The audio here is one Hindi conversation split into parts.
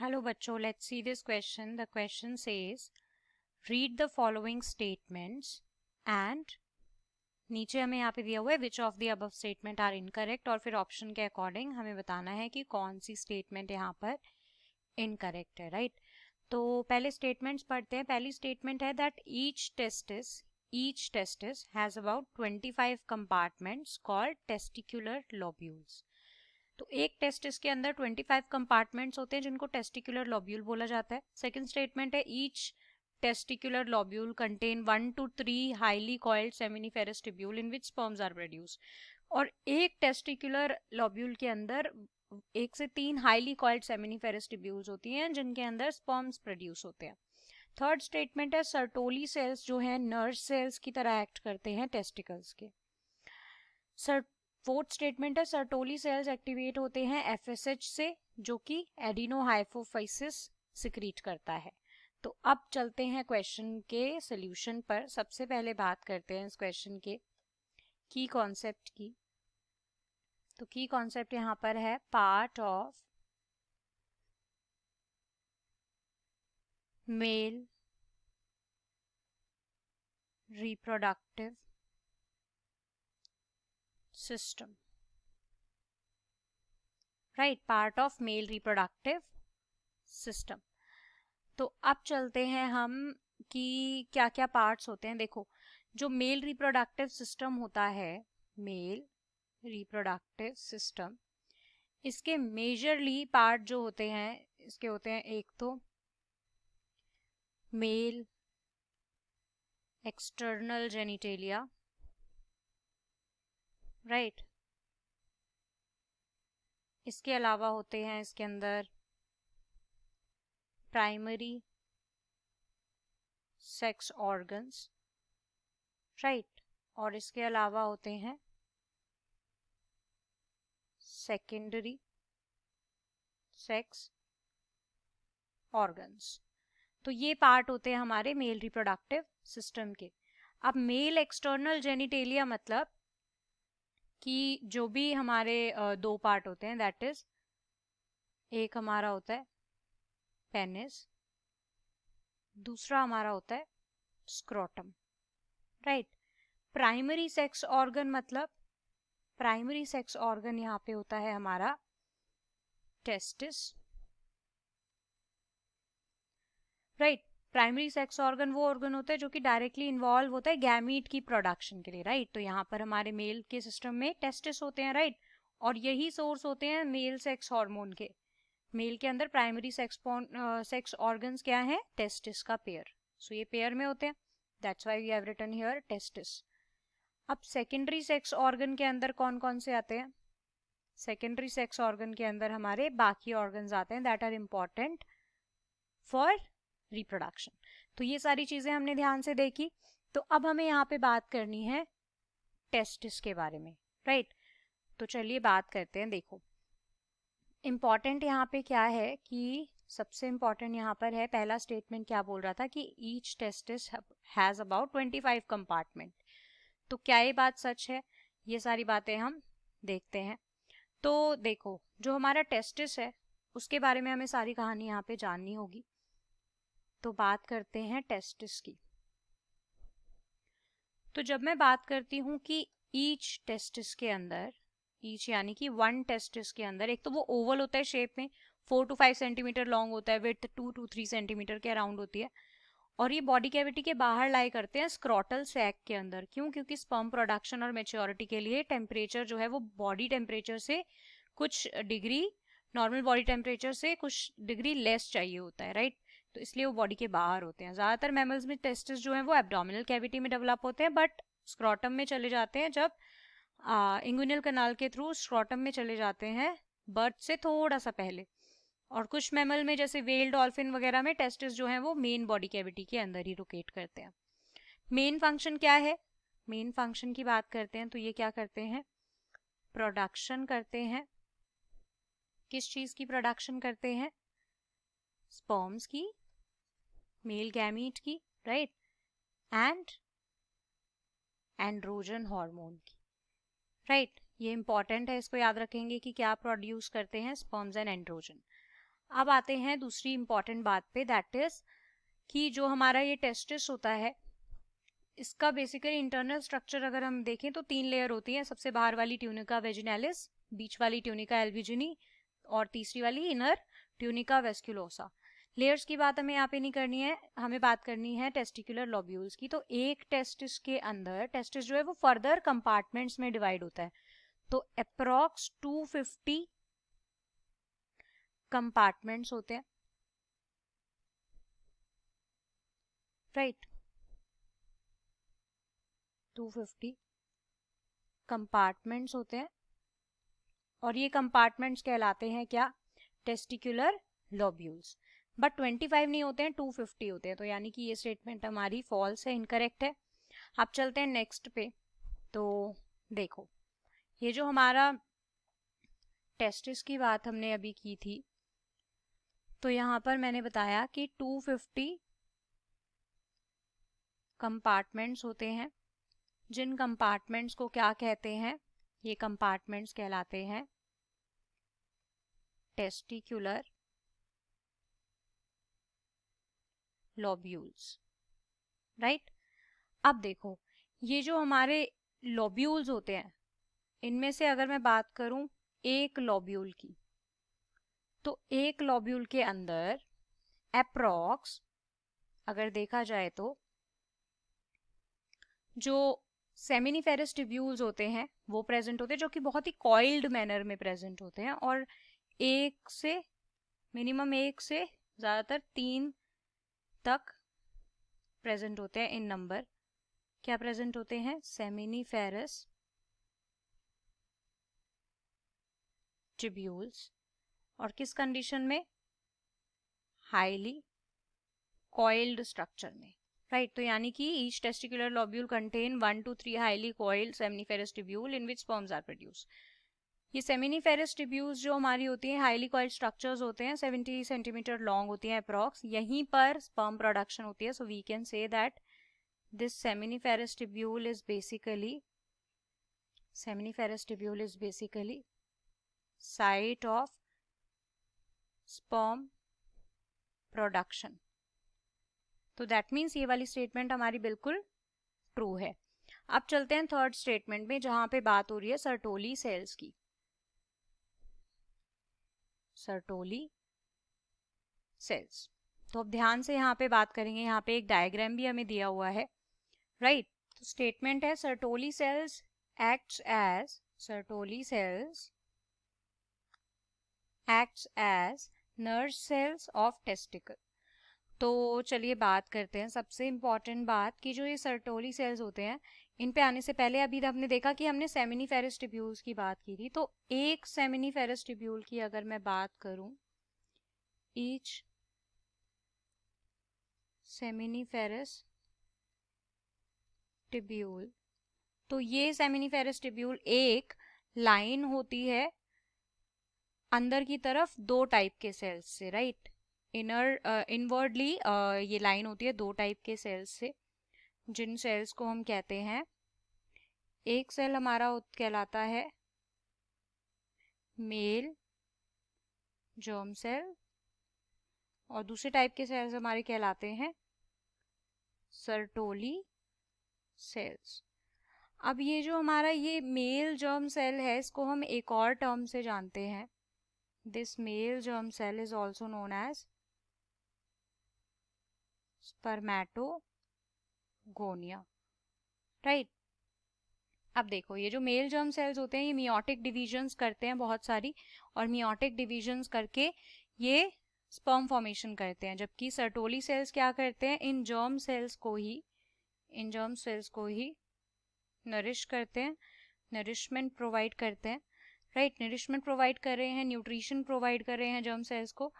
Hello बच्चों, let's see this question. The question says, read the following statements and नीचे हमें यहाँ पे दिया हुआ है which of the above statement are incorrect और फिर ऑप्शन के अकॉर्डिंग हमें बताना है कि कौन सी स्टेटमेंट यहाँ पर इनकरेक्ट है, राइट? तो पहले स्टेटमेंट्स पढ़ते हैं. पहली स्टेटमेंट है that each testis has about 25 compartments called testicular lobules. तो एक टेस्टिस के अंदर 25 कंपार्टमेंट्स होते हैं जिनको टेस्टिकुलर लॉब्यूल बोला जाता है. सेकंड स्टेटमेंट है each testicular lobule contain 1 to 3 highly coiled seminiferous tubule in which sperms are produced. और एक टेस्टिकुलर लॉब्यूल के अंदर 1 से 3 हाईली कॉइल्ड सेमिनिफेरस ट्यूब्यूल्स होती हैं जिनके अंदर स्पर्म्स प्रोड्यूस होते हैं. थर्ड स्टेटमेंट है सर्टोली सेल्स जो है नर्व सेल्स की तरह एक्ट करते हैं टेस्टिकल्स के. फोर्थ स्टेटमेंट है सर्टोली सेल्स एक्टिवेट होते हैं एफएसएच से जो कि एडिनोहाइपोफाइसिस सिक्रीट करता है. तो अब चलते हैं क्वेश्चन के सॉल्यूशन पर. सबसे पहले बात करते हैं इस क्वेश्चन के की कॉन्सेप्ट की. तो की कॉन्सेप्ट यहाँ पर है part of male reproductive system, right? Part of male reproductive system. तो अब चलते हैं हम कि क्या क्या पार्ट्स होते हैं. देखो, जो मेल रिप्रोडक्टिव सिस्टम होता है, मेल रिप्रोडक्टिव सिस्टम, इसके मेजरली पार्ट जो होते हैं इसके होते हैं एक तो मेल एक्सटर्नल जेनिटेलिया, राइट? इसके अलावा होते हैं इसके अंदर प्राइमरी सेक्स ऑर्गन्स, राइट? और इसके अलावा होते हैं सेकेंडरी सेक्स ऑर्गन्स. तो ये पार्ट होते हैं हमारे मेल रिप्रोडक्टिव सिस्टम के. अब मेल एक्सटर्नल जेनिटेलिया मतलब कि जो भी हमारे दो पार्ट होते हैं, दैट इज एक हमारा होता है पेनिस, दूसरा हमारा होता है scrotum, right? Primary sex organ मतलब प्राइमरी सेक्स ऑर्गन यहाँ पे होता है हमारा testis, right? Primary sex organ वो ऑर्गन होता है जो कि डायरेक्टली इन्वॉल्व होता है गैमीट की प्रोडक्शन के लिए, राइट? तो यहाँ पर हमारे मेल के सिस्टम में टेस्टिस होते हैं, राइट? और यही सोर्स होते हैं मेल सेक्स हार्मोन के. मेल के अंदर प्राइमरी सेक्स ऑर्गन्स क्या है? टेस्टिस का पेयर. सो ये पेयर में होते हैं, that's why we have written here testis. अब सेकेंडरी सेक्स ऑर्गन के अंदर कौन कौन से आते हैं? सेकेंडरी सेक्स ऑर्गन के अंदर हमारे बाकी ऑर्गन्स आते हैं that are important for reproduction. तो ये सारी चीजें हमने ध्यान से देखी. तो अब हमें यहाँ पे बात करनी है टेस्टिस के बारे में, राइट? तो चलिए बात करते हैं. देखो, इम्पॉर्टेंट यहाँ पे क्या है कि सबसे इम्पॉर्टेंट यहाँ पर है पहला स्टेटमेंट क्या बोल रहा था कि each testis has about 25 compartment. तो क्या ये बात सच है? ये सारी बातें हम देखते हैं. तो देखो, जो हमारा टेस्टिस है उसके बारे में हमें सारी कहानी यहाँ पे जाननी होगी. तो बात करते हैं टेस्टिस की. तो जब मैं बात करती हूँ कि ईच टेस्टिस के अंदर, ईच यानी कि वन टेस्टिस के अंदर, एक तो वो ओवल होता है शेप में, 4 to 5 सेंटीमीटर लॉन्ग होता है, विड्थ 2 to 3 सेंटीमीटर के अराउंड होती है. और ये बॉडी कैविटी के बाहर लाई करते हैं स्क्रोटल सैक के अंदर. क्यों? क्योंकि स्पर्म प्रोडक्शन और मेच्योरिटी के लिए टेम्परेचर जो है वो बॉडी टेम्परेचर से कुछ डिग्री, नॉर्मल बॉडी टेम्परेचर से कुछ डिग्री लेस चाहिए होता है, राइट? तो इसलिए वो बॉडी के बाहर होते हैं. ज्यादातर मैमल्स में टेस्टिस जो है वो एब्डोमिनल कैविटी में डेवलप होते हैं, बट स्क्रोटम में चले जाते हैं जब इंगुइनल कनाल के थ्रू स्क्रोटम में चले जाते हैं बर्थ से थोड़ा सा पहले. और कुछ मैमल में जैसे वेल, डॉल्फिन वगैरह में टेस्टिस जो है वो मेन बॉडी कैविटी के अंदर ही लोकेट करते हैं. मेन फंक्शन क्या है? मेन फंक्शन की बात करते हैं तो ये क्या करते हैं? प्रोडक्शन करते हैं. किस चीज की प्रोडक्शन करते हैं? स्पर्म्स की, मेल गैमीट की, राइट? एंड एंड्रोजन हार्मोन की, राइट? ये इंपॉर्टेंट है, इसको याद रखेंगे कि क्या प्रोड्यूस करते हैं? Sperms and androgen. अब आते हैं दूसरी इंपॉर्टेंट बात पे, दैट इज कि जो हमारा ये टेस्टिस होता है इसका बेसिकली इंटरनल स्ट्रक्चर अगर हम देखें तो 3 लेयर होती है। सबसे बाहर वाली ट्यूनिका वेजिनैलिस, बीच वाली ट्यूनिका एल्ब्यूजिनी और तीसरी वाली इनर ट्यूनिका वेस्कुलोसा। लेयर्स की बात हमें यहाँ पे नहीं करनी है, हमें बात करनी है टेस्टिकुलर लोब्यूल्स की। तो एक टेस्टिस के अंदर, टेस्टिस जो है वो फर्दर कंपार्टमेंट्स में डिवाइड होता है। तो अप्रॉक्स 250 कंपार्टमेंट्स होते हैं, राइट 250 कंपार्टमेंट्स होते हैं और ये कंपार्टमेंट्स कहलाते हैं क्या, टेस्टिकुलर लोब्यूल्स। बट 25 नहीं होते हैं, 250 होते हैं। तो यानी कि ये स्टेटमेंट हमारी फॉल्स है, इनकरेक्ट है। अब चलते हैं नेक्स्ट पे। तो देखो ये जो हमारा टेस्टिस की बात हमने अभी की थी, तो यहाँ पर मैंने बताया कि 250 कंपार्टमेंट्स होते हैं, जिन कंपार्टमेंट्स को क्या कहते हैं, ये कंपार्टमेंट्स कहलाते हैं टेस्टिकुलर लोब्यूल्स, राइट। अब देखो ये जो हमारे लोब्यूल्स होते हैं, इनमें से अगर मैं बात करूं एक लोब्यूल की, तो एक लोब्यूल के अंदर अप्रॉक्स अगर देखा जाए तो जो सेमिनिफेरस ट्यूब्यूल्स होते हैं वो प्रेजेंट होते हैं, जो कि बहुत ही कॉइल्ड मैनर में प्रेजेंट होते हैं। और एक से मिनिमम एक से ज़्यादातर 3 तक प्रेजेंट होते हैं इन नंबर। क्या प्रेजेंट होते हैं, सेमिनिफेरस ट्यूब्यूल्स। और किस कंडीशन में, हाईली कॉइल्ड स्ट्रक्चर में, राइट। तो यानी कि each testicular lobule contain 1 to 3 highly coiled seminiferous tubule in which sperms are produce. ये सेमिनिफेरस ट्यूब्यूल्स जो हमारी होती हैं हाईली कॉइल्ड स्ट्रक्चर्स होते हैं, 70 सेंटीमीटर लॉन्ग होती हैं अप्रॉक्स, यहीं पर स्पर्म प्रोडक्शन होती है। So we can say that this seminiferous tubule is basically site of sperm production. तो दैट मीन्स ये वाली स्टेटमेंट हमारी बिल्कुल ट्रू है। अब चलते हैं थर्ड स्टेटमेंट में, जहां पे बात हो रही है सर्टोली सेल्स की। सर्टोली सेल्स, तो अब ध्यान से यहाँ पे बात करेंगे। यहाँ पे एक डायग्राम भी हमें दिया हुआ है, राइट। तो स्टेटमेंट है Sertoli cells acts as nurse cells of testicle। तो चलिए बात करते हैं सबसे इम्पॉर्टेंट बात कि जो ये सर्टोली सेल्स होते हैं, इन पे आने से पहले अभी हमने देखा कि हमने सेमिनिफेरस ट्यूब्यूल्स की बात की थी। तो एक सेमिनिफेरस ट्यूब्यूल की अगर मैं बात करूं, ईच सेमिनिफेरस ट्यूब्यूल, तो ये सेमिनिफेरस ट्यूब्यूल एक लाइन होती है अंदर की तरफ 2 टाइप के सेल्स से, राइट। इनवर्डली ये लाइन होती है 2 टाइप के सेल्स से, जिन सेल्स को हम कहते हैं, एक सेल हमारा कहलाता है मेल जर्म सेल और दूसरे टाइप के सेल्स हमारे कहलाते हैं सर्टोली सेल्स। अब ये जो हमारा ये मेल जर्म सेल है, इसको हम एक और टर्म से जानते हैं। This male germ cell is also known as spermatogonia, right. अब देखो ये जो मेल जर्म सेल्स होते हैं ये मियोटिक डिविजन्स करते हैं बहुत सारी, और मियोटिक डिविजन्स करके ये स्पर्म फॉर्मेशन करते हैं। जबकि सर्टोली सेल्स क्या करते हैं, इन जर्म सेल्स को ही नरिश करते हैं, नरिशमेंट प्रोवाइड करते हैं, राइट। नरिशमेंट प्रोवाइड कर रहे हैं, न्यूट्रिशन प्रोवाइड कर रहे हैं जर्म सेल्स को।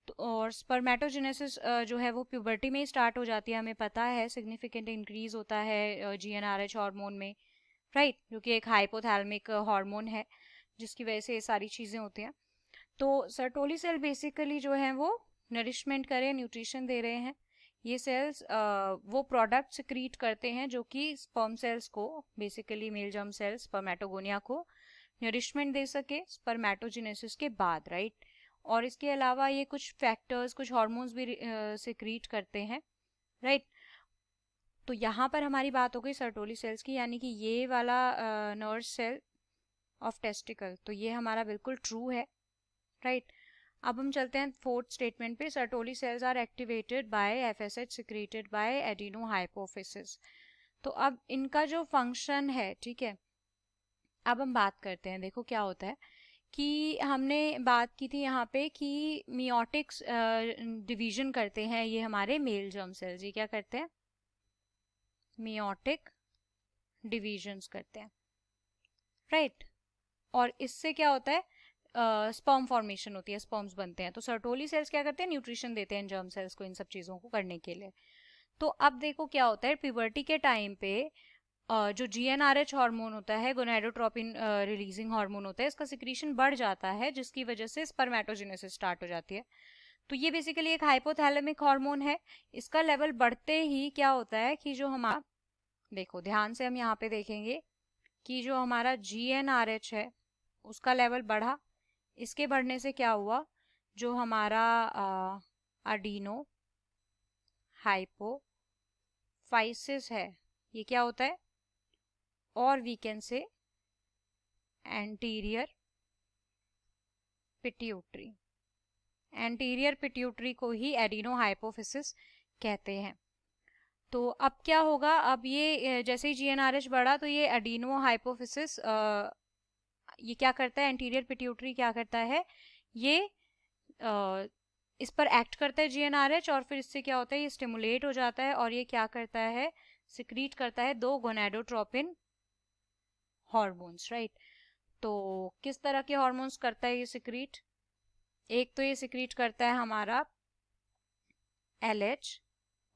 तो और स्पर्मेटोजेनेसिस जो है वो प्यूबर्टी में ही स्टार्ट हो जाती है, हमें पता है। सिग्निफिकेंट इंक्रीज होता है GnRH हार्मोन में, राइट, जो कि एक हाइपोथैलेमिक हार्मोन है, जिसकी वजह से ये सारी चीज़ें होती हैं। तो सर्टोली सेल बेसिकली जो है वो नरिशमेंट कर रहे हैं, न्यूट्रिशन दे रहे हैं। ये सेल्स वो प्रोडक्ट सिक्रीट करते हैं जो कि स्पर्म सेल्स को, basically male germ cells spermatogonia को नरिशमेंट दे सके स्पर्मेटोजेनेसिस के बाद, राइट। और इसके अलावा ये कुछ फैक्टर्स, कुछ हार्मोन्स भी सिक्रीट करते हैं, राइट। तो यहाँ पर हमारी बात हो गई सर्टोली सेल्स की, यानी कि ये वाला नर्व सेल ऑफ टेस्टिकल, तो ये हमारा बिल्कुल ट्रू है, राइट। अब हम चलते हैं फोर्थ स्टेटमेंट पे। Sertoli cells are activated by FSH secreted by adenohypophysis. तो अब इनका जो फंक्शन है, ठीक है, अब हम बात करते हैं। देखो क्या होता है कि हमने बात की थी यहाँ पे कि मियोटिक्स डिवीजन करते हैं ये हमारे मेल जर्म सेल्स। ये क्या करते हैं? मियोटिक डिवीजन्स करते हैं, राइट। और इससे क्या होता है? स्पर्म फॉर्मेशन होती है, स्पर्म्स बनते हैं। तो सर्टोली सेल्स क्या करते हैं? न्यूट्रिशन देते हैं जर्म सेल्स को इन सब चीज़ों को करने के लिए। तो अब देखो क्या होता है, प्यूबर्टी के टाइम पे जो जीएनआरएच हार्मोन होता है, गोनाडोट्रोपिन रिलीजिंग हार्मोन होता है, इसका सिक्रीशन बढ़ जाता है, जिसकी वजह से स्पर्मेटोजेनेसिस स्टार्ट हो जाती है। तो ये बेसिकली एक हाइपोथैलेमिक हार्मोन है। इसका लेवल बढ़ते ही क्या होता है कि जो हमारा, देखो ध्यान से हम यहाँ पे देखेंगे कि जो हमारा जीएनआरएच है उसका लेवल बढ़ा। इसके बढ़ने से क्या हुआ, जो हमारा अडीनो हाइपोफाइसिस है, ये क्या होता है? और we can say anterior pituitary. Anterior pituitary को ही एडिनो हाइपोफिसिस कहते हैं। तो अब क्या होगा, अब ये जैसे ही जीएनआरएच बढ़ा तो ये एडिनो हाइपोफिसिस ये क्या करता है, एंटीरियर पिट्यूटरी क्या करता है, ये इस पर एक्ट करता है जीएनआरएच, और फिर इससे क्या होता है, ये स्टिमुलेट हो जाता है और ये क्या करता है, सिक्रीट करता है दो गोनाडोट्रोपिन हार्मोन्स, राइट। तो किस तरह के हार्मोन्स करता है ये सिक्रीट? एक तो ये सिक्रीट करता है हमारा एलएच,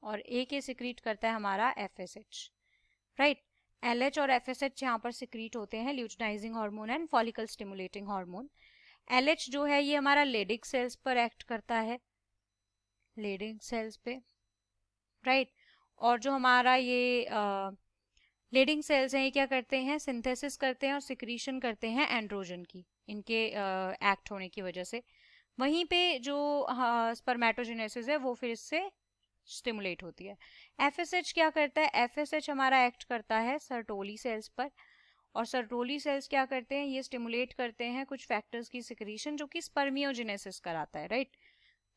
और एक ये सिक्रीट करता है हमारा एफएसएच, राइट। एलएच और एफएसएच यहाँ पर सिक्रीट होते हैं luteinizing hormone and follicle stimulating hormone. LH जो है ये हमारा लेडिक सेल्स पर एक्ट करता है, लेडिक सेल्स पे, राइट। और जो हमारा ये लेडिंग सेल्स हैं, ये क्या करते हैं, सिंथेसिस करते हैं और सिक्रीशन करते हैं एंड्रोजन की, इनके एक्ट होने की वजह से। वहीं पे जो स्पर्मेटोजेनेसिस है वो फिर इससे स्टिमुलेट होती है। एफएसएच क्या करता है? एफएसएच हमारा एक्ट करता है सर्टोली सेल्स पर, और सर्टोली सेल्स क्या करते हैं, ये स्टिमुलेट करते हैं कुछ फैक्टर्स की सिक्रीशन जो कि स्पर्मियोजेनेसिस कराता है, राइट।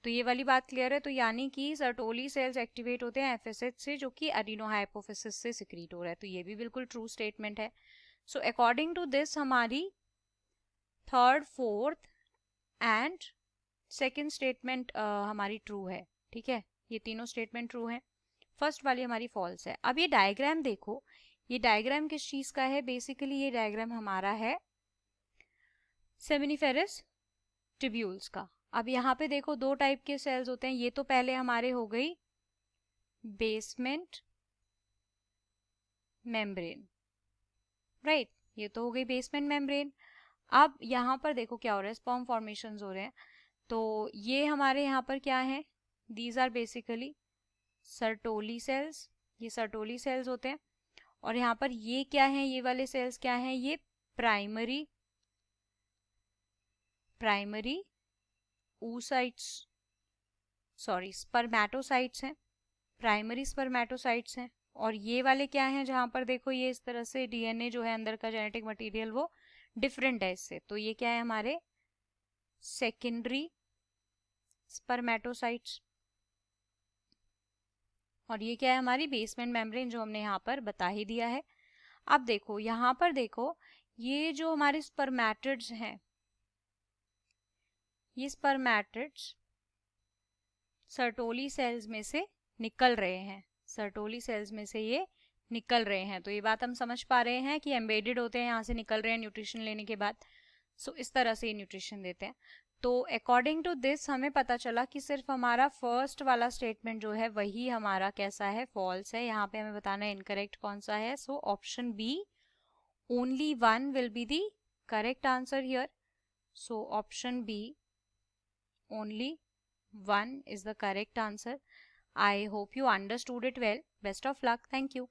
तो ये वाली बात क्लियर है। तो यानी कि सर्टोली सेल्स एक्टिवेट होते हैं एफएसएच से, जो कि एडिनो हाइपोफिसिस से सिक्रीट हो रहा है। तो ये भी बिल्कुल ट्रू स्टेटमेंट है। सो अकॉर्डिंग टू दिस हमारी third, fourth and second statement हमारी ट्रू है, ठीक है। ये तीनों स्टेटमेंट ट्रू है, फर्स्ट वाली हमारी फॉल्स है। अब ये डायग्राम देखो, ये डायग्राम किस चीज का है? बेसिकली ये डायग्राम हमारा है सेमिनिफेरस ट्यूब्यूल्स का। अब यहाँ पे देखो दो टाइप के सेल्स होते हैं। ये तो पहले हमारे हो गई बेसमेंट मेम्ब्रेन, राइट। ये तो हो गई बेसमेंट मेम्ब्रेन। अब यहाँ पर देखो क्या हो रहा है, स्पर्म फॉर्मेशंस हो रहे हैं। तो ये हमारे यहाँ पर क्या है, these are basically Sertoli cells, ये सर्टोली सेल्स होते हैं। और यहाँ पर ये क्या है, ये वाले सेल्स क्या हैं, ये प्राइमरी oocytes, सॉरी स्पर्मेटोसाइट्स हैं, प्राइमरी स्पर्मेटोसाइट्स हैं। और ये वाले क्या हैं, जहां पर देखो ये इस तरह से डीएनए जो है अंदर का जेनेटिक मटेरियल वो डिफरेंट है इससे। तो ये क्या है, हमारे सेकेंडरी स्पर्मेटोसाइट्स। और ये क्या है, हमारी बेसमेंट मेम्ब्रेन, जो हमने यहाँ पर बता ही दिया है। अब देखो यहाँ पर देखो, ये जो हमारे स्पर्मेटिड्स हैं, ये स्पर्मेटिड्स सर्टोली सेल्स में से निकल रहे हैं, सर्टोली सेल्स में से ये निकल रहे हैं। तो ये बात हम समझ पा रहे हैं कि एम्बेडेड होते हैं, यहाँ से निकल रहे हैं न्यूट्रिशन लेने के बाद। सो इस तरह से ये न्यूट्रिशन देते हैं। तो अकॉर्डिंग टू दिस हमें पता चला कि सिर्फ हमारा फर्स्ट वाला स्टेटमेंट जो है वही हमारा कैसा है, फॉल्स है। यहाँ पे हमें बताना है इनकरेक्ट कौन सा है। So option B, only one will be the correct answer here. So option B, only one is the correct answer. I hope you understood it well. Best of luck. Thank you.